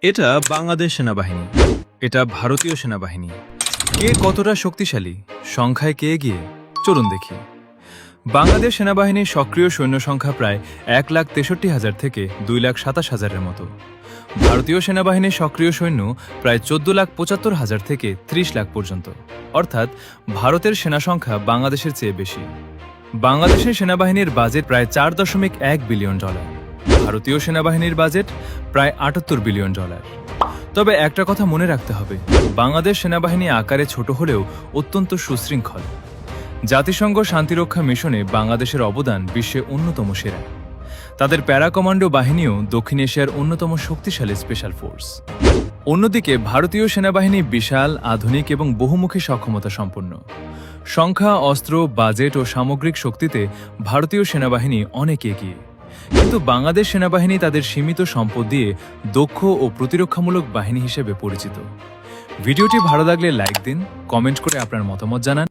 এটা বাংলাদেশ সেনাবাহিনী, এটা ভারতীয় সেনাবাহিনী। কে কতটা শক্তিশালী, সংখ্যায় কে এগিয়ে, চলুন দেখি। বাংলাদেশ সেনাবাহিনীর সক্রিয় সৈন্য সংখ্যা প্রায় 1,63,000 থেকে 2,27,000-এর মতো। ভারতীয় সেনাবাহিনীর সক্রিয় সৈন্য প্রায় 14,75,000 থেকে 30 লাখ পর্যন্ত, অর্থাৎ ভারতের সেনা সংখ্যা বাংলাদেশের চেয়ে বেশি। বাংলাদেশের সেনাবাহিনীর বাজেট প্রায় $4.1 বিলিয়ন, ভারতীয় সেনাবাহিনীর বাজেট প্রায় $78 বিলিয়ন। তবে একটা কথা মনে রাখতে হবে, বাংলাদেশ সেনাবাহিনী আকারে ছোট হলেও অত্যন্ত সুশৃঙ্খল। জাতিসংঘ শান্তিরক্ষা মিশনে বাংলাদেশের অবদান বিশ্বে অন্যতম সেরা। তাদের প্যারা কমান্ডো বাহিনীও দক্ষিণ এশিয়ার অন্যতম শক্তিশালী স্পেশাল ফোর্স। অন্যদিকে ভারতীয় সেনাবাহিনী বিশাল, আধুনিক এবং বহুমুখী সক্ষমতা সম্পন্ন। সংখ্যা, অস্ত্র, বাজেট ও সামগ্রিক শক্তিতে ভারতীয় সেনাবাহিনী অনেক এগিয়ে। কিন্তু বাংলাদেশ সেনাবাহিনী তাদের সীমিত সম্পদ দিয়ে দক্ষ ও প্রতিরক্ষামূলক বাহিনী হিসেবে পরিচিত। ভিডিওটি ভালো লাগলে লাইক দিন, কমেন্ট করে আপনার মতামত জানান।